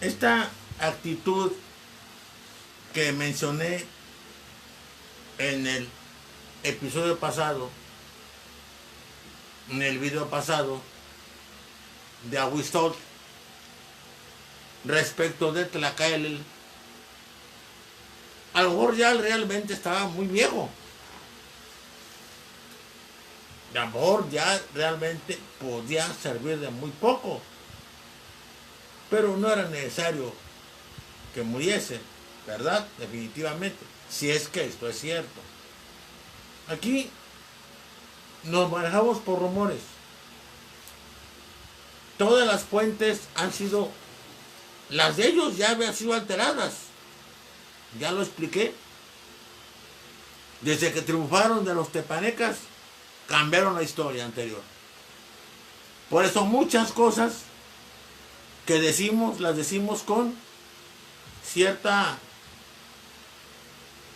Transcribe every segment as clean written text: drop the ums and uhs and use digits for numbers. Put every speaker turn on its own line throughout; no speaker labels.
Esta actitud que mencioné en el episodio pasado, en el video pasado, de Aguistol, respecto de Tlacaelel, a lo mejor ya realmente estaba muy viejo. A lo mejor ya realmente podía servir de muy poco. Pero no era necesario que muriese, ¿verdad? Definitivamente. Si es que esto es cierto. Aquí nos manejamos por rumores. Todas las fuentes han sido, las de ellos ya habían sido alteradas. Ya lo expliqué. Desde que triunfaron de los tepanecas, cambiaron la historia anterior. Por eso muchas cosas que decimos, las decimos con cierta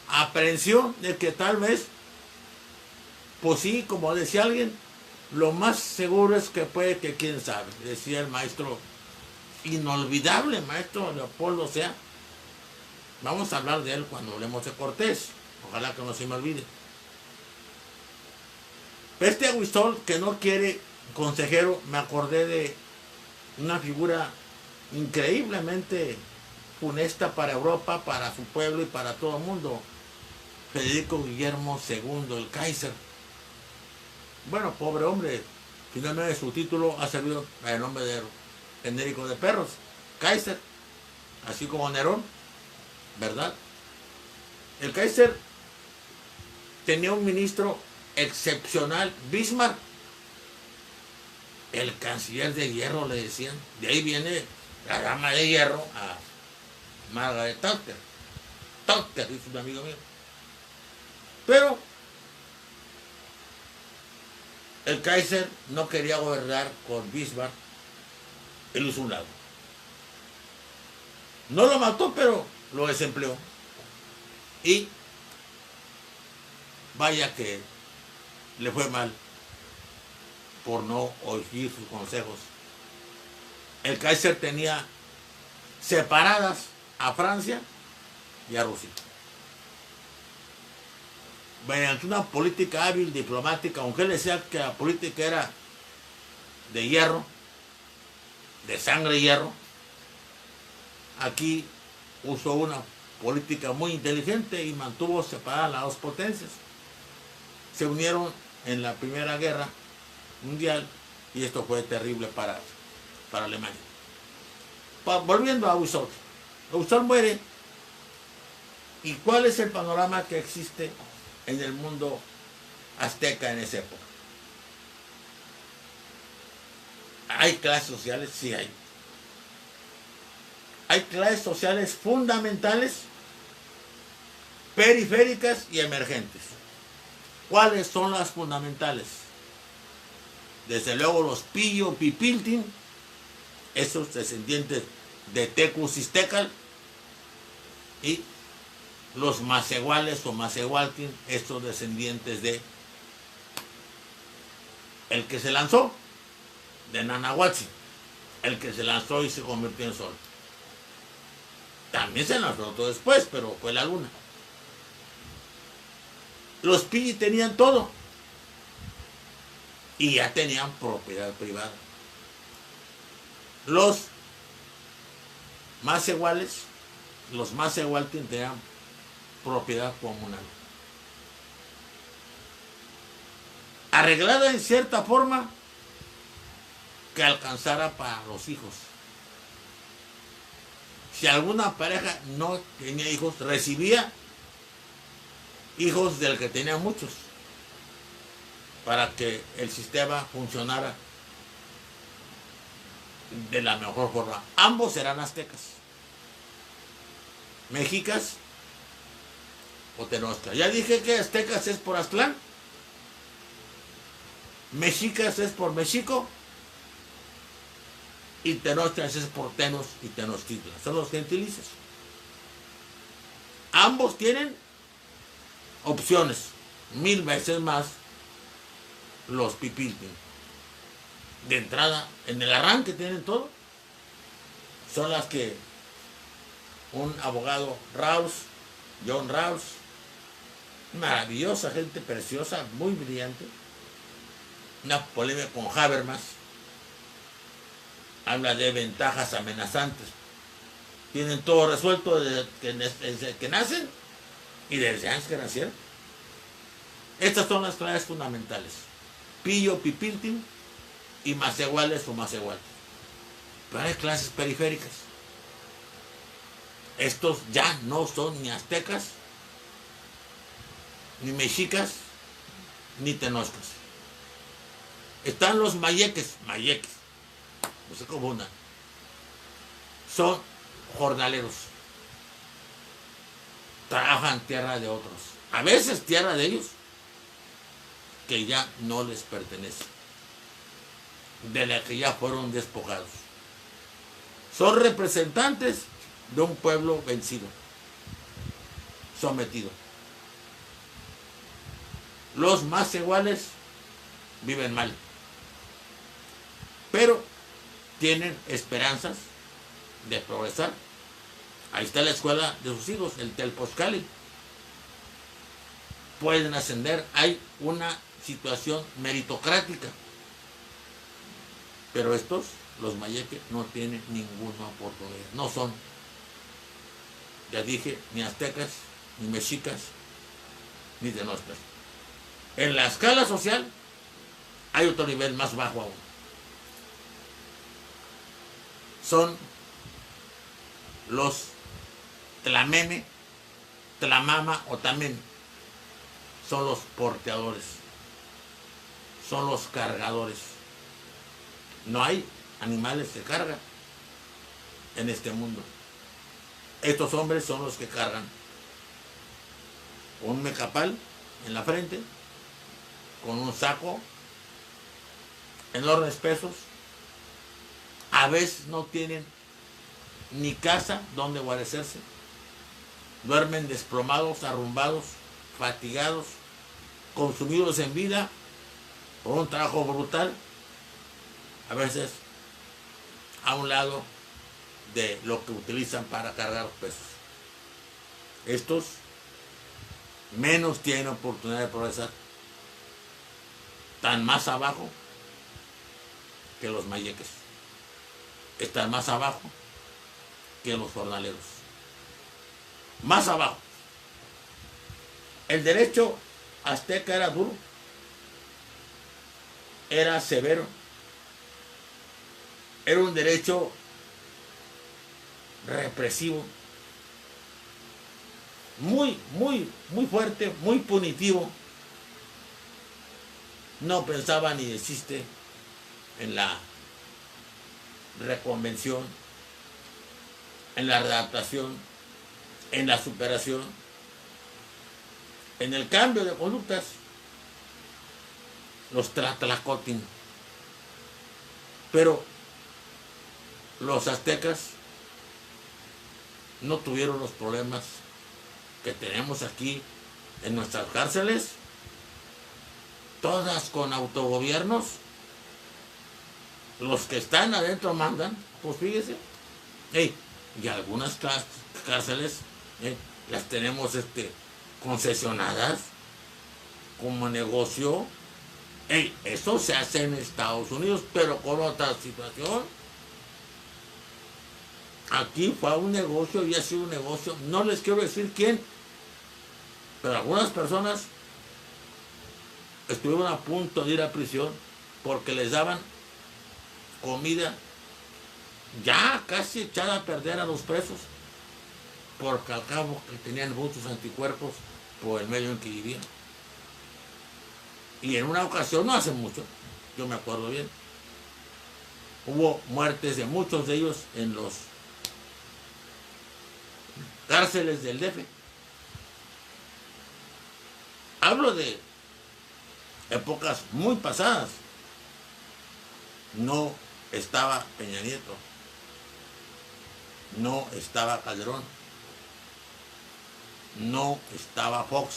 aprehensión de que tal vez, pues sí, como decía alguien, lo más seguro es que puede que quién sabe, decía el maestro, inolvidable maestro Leopoldo Sea. Vamos a hablar de él cuando hablemos de Cortés, ojalá que no se me olvide. Este Aguistol que no quiere consejero, me acordé de una figura increíblemente funesta para Europa, para su pueblo y para todo el mundo. Federico Guillermo II, el Kaiser. Bueno, pobre hombre, finalmente su título ha servido el nombre de genérico de perros, Kaiser, así como Nerón, ¿verdad? El Kaiser tenía un ministro excepcional, Bismarck, el canciller de hierro le decían. De ahí viene la dama de hierro a Margaret Thatcher. Thatcher, dice un amigo mío. Pero el Kaiser no quería gobernar con Bismarck. Él hizo un lado. No lo mató, pero lo desempleó. Y vaya que le fue mal por no oír sus consejos. El Kaiser tenía separadas a Francia y a Rusia. Mediante una política hábil diplomática, aunque él decía que la política era de hierro, de sangre y hierro, aquí usó una política muy inteligente y mantuvo separadas las dos potencias. Se unieron en la Primera Guerra Mundial y esto fue terrible para Alemania. Volviendo a Aguistol. Aguistol muere. ¿Y cuál es el panorama que existe en el mundo azteca en esa época? ¿Hay clases sociales? Sí hay. Hay clases sociales fundamentales, periféricas y emergentes. ¿Cuáles son las fundamentales? Desde luego los Pillo Pipiltin, esos descendientes de Tecucistecal, y los Macehuales o Macehualtin, estos descendientes de el que se lanzó, de Nanahuatzi, el que se lanzó y se convirtió en sol. También se lanzó todo después, pero fue la luna. Los Pilli tenían todo y ya tenían propiedad privada. Los Macehuales, los Macehualtin tenían propiedad comunal. Arreglada en cierta forma que alcanzara para los hijos. Si alguna pareja no tenía hijos, recibía hijos del que tenía muchos, para que el sistema funcionara de la mejor forma. Ambos eran aztecas, mexicas o tenochtitlan. Ya dije que aztecas es por Aztlán, mexicas es por Mexico y tenochtitlan es por Tenos y Tenochtitlan. Son los gentilicios. Ambos tienen opciones, 1000 veces más los Pipiltin. De entrada, en el arranque tienen todo. Son las que un abogado Rawls, John Rawls, maravillosa gente, preciosa, muy brillante. Una polémica con Habermas, habla de ventajas amenazantes. Tienen todo resuelto desde que nacen y desde antes que nacieron. Estas son las claves fundamentales: pillo, pipiltin y más iguales o más iguales. Pero hay clases periféricas. Estos ya no son ni aztecas, ni mexicas, ni tenoscas. Están los mayeques, no se confundan. Son jornaleros. Trabajan tierra de otros. A veces tierra de ellos, que ya no les pertenece, de la que ya fueron despojados. Son representantes de un pueblo vencido, sometido. Los más iguales viven mal, pero tienen esperanzas de progresar. Ahí está la escuela de sus hijos, el Telposcali. Pueden ascender, hay una situación meritocrática. Pero estos, los mayeques, no tienen ninguna oportunidad. No son, ya dije, ni aztecas, ni mexicas, ni tenoscas. En la escala social hay otro nivel más bajo aún. Son los tlamene, tlamama o tamen. Son los porteadores, son los cargadores. No hay animales de carga en este mundo. Estos hombres son los que cargan un mecapal en la frente, con un saco, enormes pesos. A veces no tienen ni casa donde guarecerse. Duermen desplomados, arrumbados, fatigados, consumidos en vida por un trabajo brutal, a veces a un lado de lo que utilizan para cargar los pesos. Estos menos tienen oportunidad de progresar. Están más abajo que los mayeques. Están más abajo que los jornaleros. Más abajo. El derecho azteca era duro, era severo, era un derecho represivo, muy fuerte, muy punitivo. No pensaba ni existe en la reconvención, en la readaptación, en la superación, en el cambio de conductas. Los tlacotin. Pero los aztecas no tuvieron los problemas que tenemos aquí en nuestras cárceles, todas con autogobiernos. Los que están adentro mandan, pues fíjese. Y algunas cárceles las tenemos concesionadas como negocio. Eso se hace en Estados Unidos, pero con otra situación. Aquí fue un negocio y ha sido un negocio. No les quiero decir quién, pero algunas personas estuvieron a punto de ir a prisión porque les daban comida ya casi echada a perder a los presos, porque al cabo que tenían muchos anticuerpos por el medio en que vivían. Y en una ocasión, no hace mucho, yo me acuerdo bien, hubo muertes de muchos de ellos en los cárceles del DF. Hablo de épocas muy pasadas. No estaba Peña Nieto, no estaba Calderón, no estaba Fox.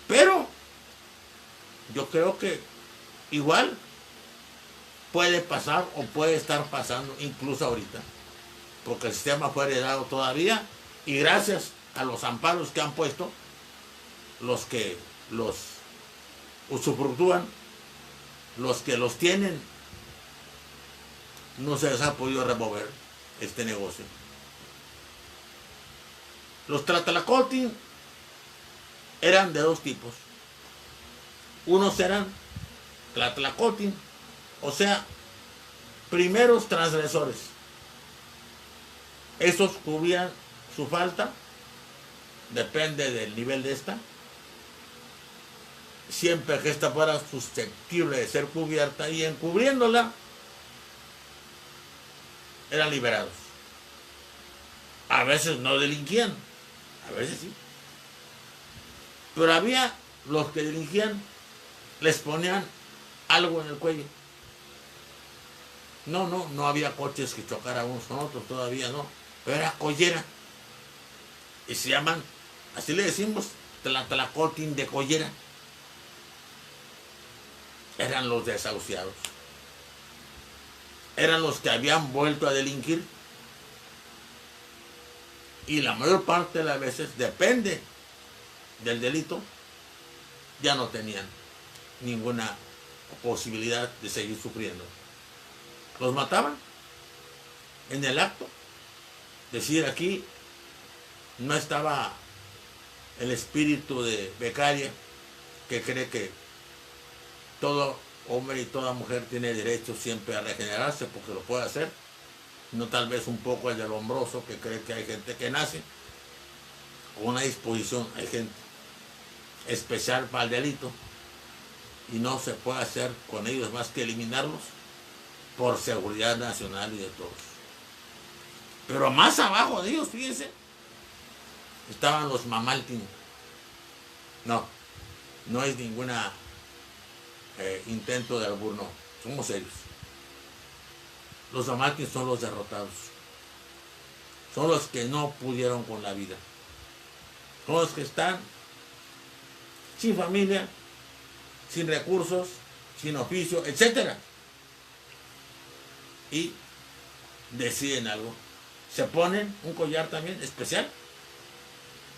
Pero yo creo que igual puede pasar o puede estar pasando incluso ahorita. porque el sistema fue heredado todavía, y gracias a los amparos que han puesto, los que los usufructúan, los que los tienen, no se les ha podido remover este negocio. Los Tlatlacotl eran de dos tipos. Unos eran Tlatlacotl, o sea, primeros transgresores. Esos cubrían su falta, depende del nivel de esta. Siempre que esta fuera susceptible de ser cubierta, y encubriéndola, eran liberados. A veces no delinquían, a veces sí. Pero había los que delinquían, les ponían algo en el cuello. No había coches que chocaran unos con otros, todavía no. Pero era collera. Y se llaman, así le decimos, Tlatlacotl de collera. Eran los desahuciados. Eran los que habían vuelto a delinquir. Y la mayor parte de las veces, depende del delito, ya no tenían ninguna posibilidad de seguir sufriendo. Los mataban en el acto. Decir, aquí no estaba el espíritu de Beccaria, que cree que todo hombre y toda mujer tiene derecho siempre a regenerarse, porque lo puede hacer. No tal vez un poco el del hombroso, que cree que hay gente que nace con una disposición, hay gente especial para el delito, y no se puede hacer con ellos más que eliminarlos por seguridad nacional y de todos. Pero más abajo de ellos, fíjense, estaban los Mamaltin. No es ninguna intento de albur, no, somos serios. Los Mamaltin son los derrotados, son los que no pudieron con la vida, son los que están sin familia, sin recursos, sin oficio, etc. Y deciden algo. Se ponen un collar también especial,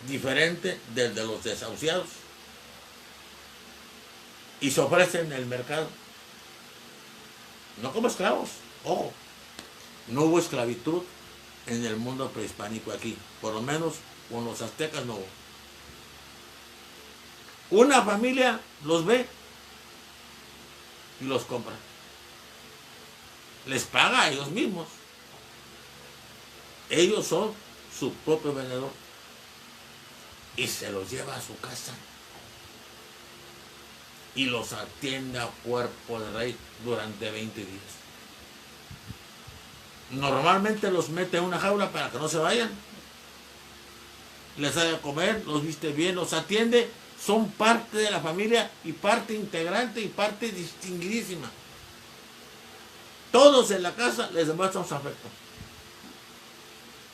diferente del de los desahuciados, y se ofrecen en el mercado. No como esclavos, ojo. No hubo esclavitud en el mundo prehispánico aquí, por lo menos con los aztecas no hubo. Una familia los ve y los compra. Les paga a ellos mismos. Ellos son su propio vendedor. Y se los lleva a su casa. Y los atiende a cuerpo de rey durante 20 días. Normalmente los mete en una jaula para que no se vayan. Les da de comer, los viste bien, los atiende. Son parte de la familia y parte integrante y parte distinguidísima. Todos en la casa les demuestran su afecto.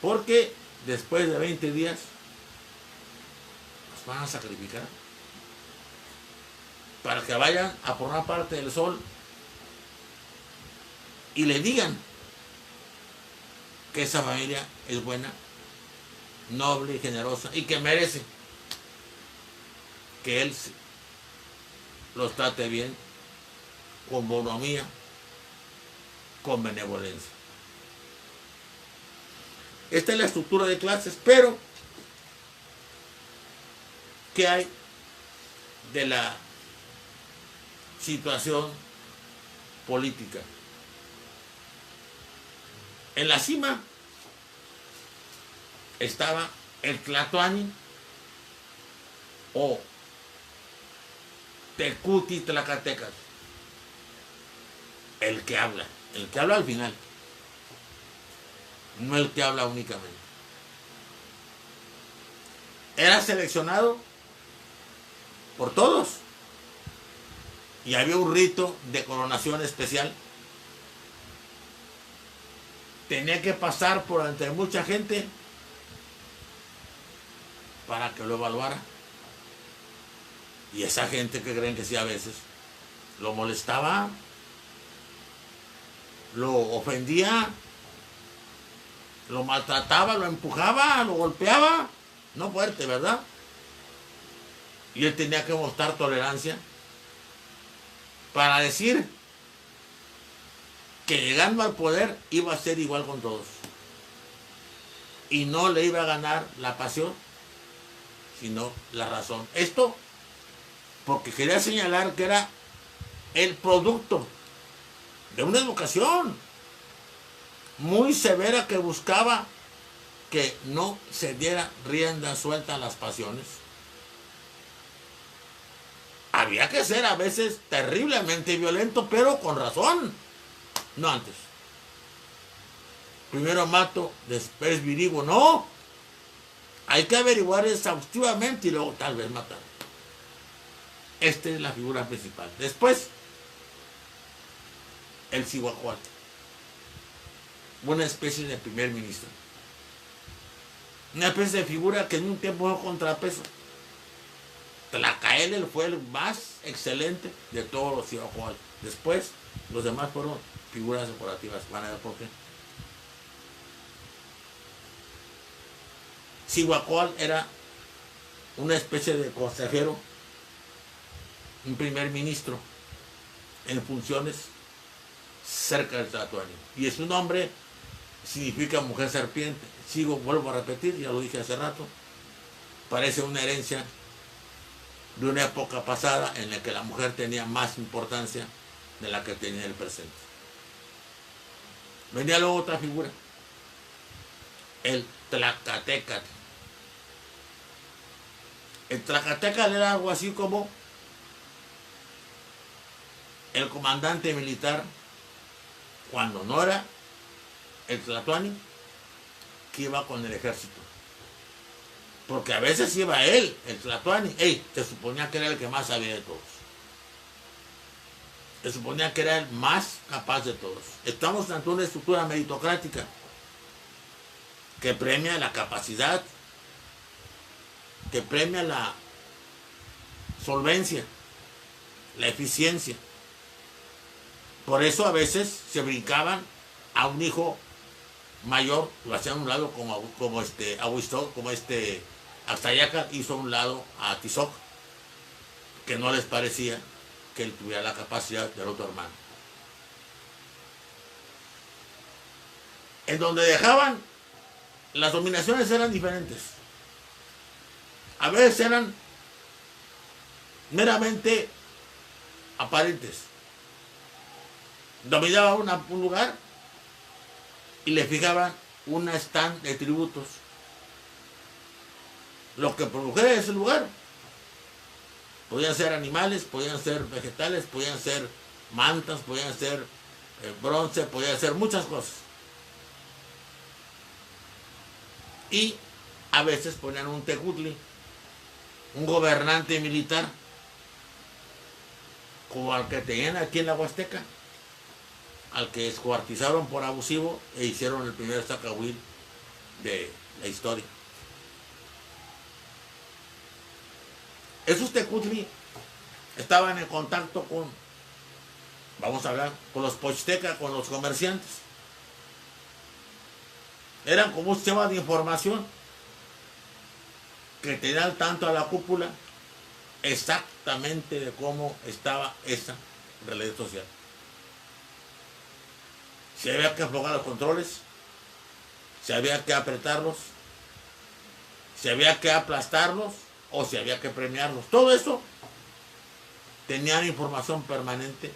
Porque después de 20 días los van a sacrificar para que vayan a formar parte del sol y le digan que esa familia es buena, noble y generosa y que merece que él los trate bien, con bonomía, con benevolencia. Esta es la estructura de clases, pero ¿qué hay de la situación política? En la cima estaba el Tlatoani o Tecuti Tlacatecas, el que habla al final, no el que habla únicamente. Era seleccionado por todos y había un rito de coronación especial. Tenía que pasar por entre mucha gente para que lo evaluara. Y esa gente que creen que sí a veces lo molestaba, lo ofendía, lo maltrataba, lo empujaba, lo golpeaba, no fuerte, ¿verdad? Y él tenía que mostrar tolerancia para decir que llegando al poder iba a ser igual con todos. Y no le iba a ganar la pasión, sino la razón. Esto porque quería señalar que era el producto de una educación muy severa que buscaba que no se diera rienda suelta a las pasiones. Había que ser a veces terriblemente violento, pero con razón, no antes. Primero mato, después virigo. No, hay que averiguar exhaustivamente y luego tal vez matar. Esta es la figura principal. Después, el Cihuacual, una especie de primer ministro, una especie de figura que en un tiempo fue contrapeso. Tlacaelel fue el más excelente de todos los Cihuacual. Después, los demás fueron figuras decorativas. Van a ver por qué. Cihuacual era una especie de consejero, un primer ministro en funciones cerca del Tlatoani. Y su nombre significa mujer serpiente. Vuelvo a repetir, ya lo dije hace rato, parece una herencia de una época pasada en la que la mujer tenía más importancia de la que tenía en el presente. Venía luego otra figura, el Tlacatecal. El Tlacatecal era algo así como el comandante militar, cuando no era el Tlatoani, que iba con el ejército. Porque a veces iba él, el Tlatoani. Se suponía que era el que más sabía de todos. Se suponía que era el más capaz de todos. Estamos ante una estructura meritocrática que premia la capacidad, que premia la solvencia, la eficiencia. Por eso a veces se brincaban a un hijo mayor, lo hacían a un lado como Axayaca hizo a un lado a Tizoc, que no les parecía que él tuviera la capacidad del otro hermano. En donde dejaban, las dominaciones eran diferentes. A veces eran meramente aparentes. Dominaba un lugar y le fijaban una stand de tributos. Lo que produjera ese lugar. Podían ser animales, podían ser vegetales, podían ser mantas, podían ser bronce, podían ser muchas cosas. Y a veces ponían un tecutli, un gobernante militar, como al que tenían aquí en la Huasteca, al que descuartizaron por abusivo e hicieron el primer zacahuil de la historia. Esos tecutli estaban en contacto con, vamos a hablar, con los pochtecas, con los comerciantes. Eran como un sistema de información que te dan tanto a la cúpula exactamente de cómo estaba esa realidad social. Si había que aflojar los controles, si había que apretarlos, si había que aplastarlos o si había que premiarlos. Todo eso tenían información permanente.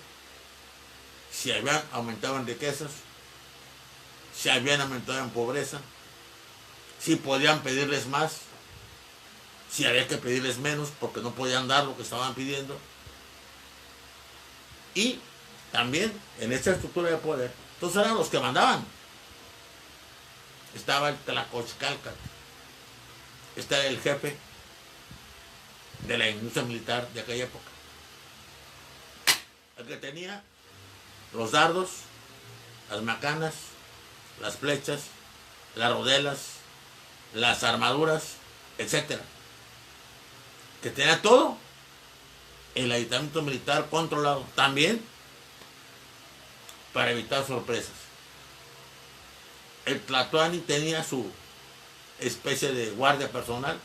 Si habían aumentado en riquezas, si habían aumentado en pobreza, si podían pedirles más, si había que pedirles menos porque no podían dar lo que estaban pidiendo. Y también en esta estructura de poder, entonces eran los que mandaban. Estaba el Tlacochcalcat, este era el jefe de la industria militar de aquella época, el que tenía los dardos, las macanas, las flechas, las rodelas, las armaduras, etcétera, que tenía todo el aditamiento militar controlado, también para evitar sorpresas. el Tlatoani tenía su especie de guardia personal,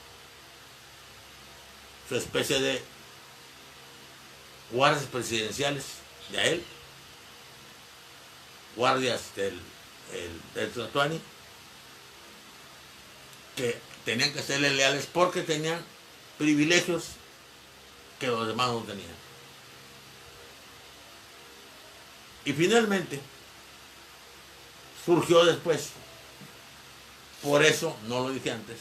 su especie de guardias presidenciales de él, guardias del Tlatoani, que tenían que serle leales porque tenían privilegios que los demás no tenían. Y finalmente surgió después, por eso no lo dije antes,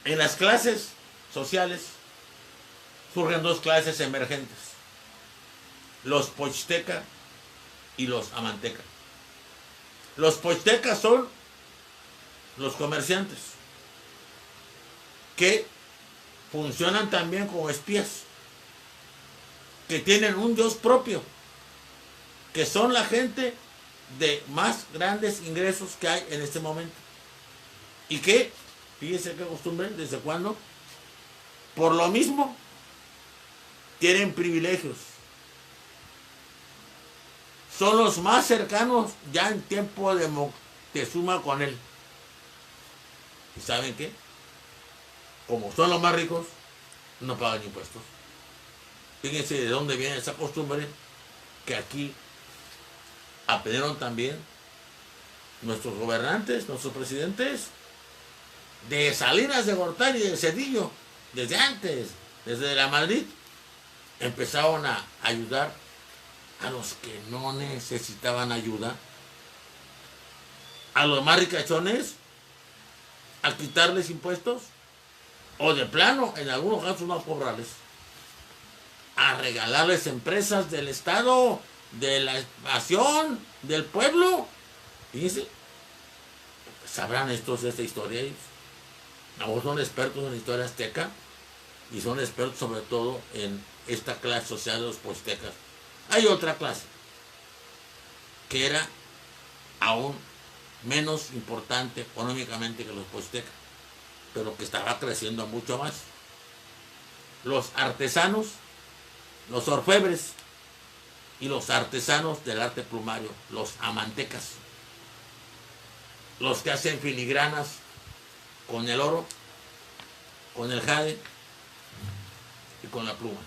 en las clases sociales surgen dos clases emergentes: los pochtecas y los amantecas. Los pochtecas son los comerciantes que funcionan también como espías, que tienen un dios propio, que son la gente de más grandes ingresos que hay en este momento, y que, fíjense qué costumbre, desde cuándo, por lo mismo tienen privilegios, son los más cercanos ya en tiempo de Moctezuma con él. ¿Y saben qué? Como son los más ricos, no pagan impuestos. Fíjense de dónde viene esa costumbre, que aquí aprendieron también nuestros gobernantes, nuestros presidentes, de Salinas de Gortari y de Cedillo. Desde antes, desde la Madrid, empezaron a ayudar a los que no necesitaban ayuda, a los más ricachones, a quitarles impuestos, o de plano, en algunos casos no a cobrarles, a regalarles empresas del Estado, de la nación, del pueblo. Fíjense, sabrán estos de esta historia ellos. Ahora son expertos en la historia azteca y son expertos sobre todo en esta clase social de los pochtecas. Hay otra clase que era aún menos importante económicamente que los pochtecas, pero que estaba creciendo mucho más: los artesanos, los orfebres y los artesanos del arte plumario, los amantecas, los que hacen filigranas con el oro, con el jade y con la pluma,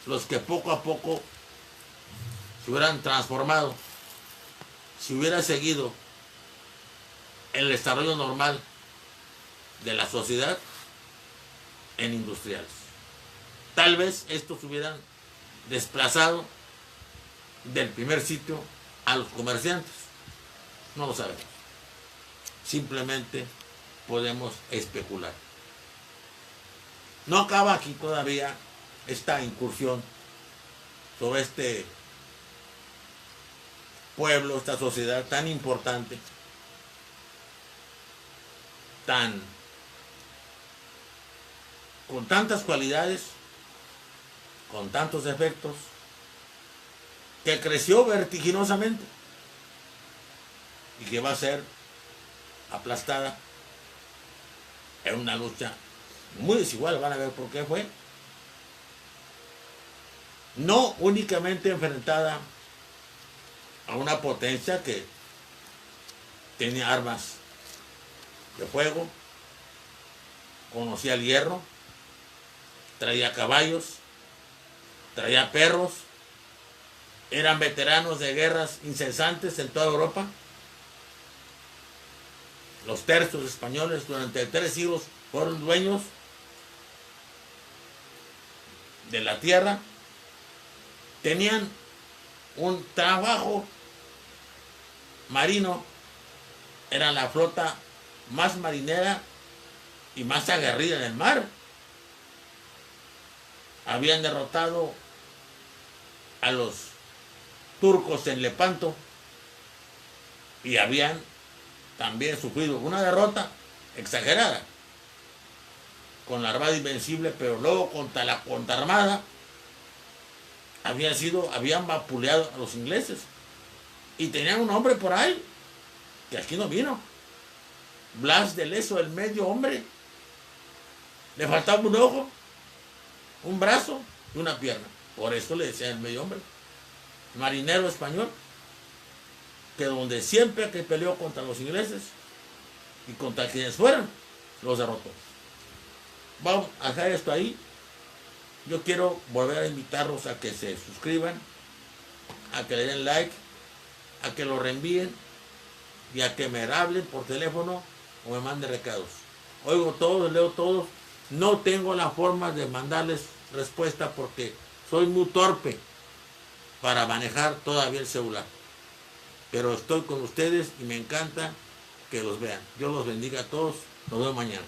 los que poco a poco se hubieran transformado, si hubiera seguido el desarrollo normal de la sociedad, en industriales. Tal vez estos hubieran desplazado del primer sitio a los comerciantes. No lo sabemos. Simplemente podemos especular. No acaba aquí todavía esta incursión sobre este pueblo, esta sociedad tan importante, con tantas cualidades, con tantos efectos, que creció vertiginosamente y que va a ser aplastada en una lucha muy desigual. Van a ver por qué fue. No únicamente enfrentada a una potencia que tenía armas de fuego, conocía el hierro, traía caballos, traía perros, eran veteranos de guerras incesantes en toda Europa. Los tercios españoles durante 3 siglos fueron dueños de la tierra, tenían un trabajo marino, eran la flota más marinera y más aguerrida en el mar. Habían derrotado a los turcos en Lepanto y habían también sufrido una derrota exagerada con la Armada Invencible, pero luego contra la contraarmada habían vapuleado a los ingleses y tenían un hombre por ahí que aquí no vino, Blas de Lezo, el medio hombre. Le faltaba un ojo, un brazo y una pierna. Por eso le decían el medio hombre. Marinero español. que donde siempre que peleó contra los ingleses y contra quienes fueran, los derrotó. Vamos a dejar esto ahí. Yo quiero volver a invitarlos a que se suscriban, a que le den like, a que lo reenvíen y a que me hablen por teléfono o me manden recados. Oigo todos, leo todos. No tengo la forma de mandarles respuesta porque soy muy torpe para manejar todavía el celular. Pero estoy con ustedes y me encanta que los vean. Dios los bendiga a todos. Nos vemos mañana.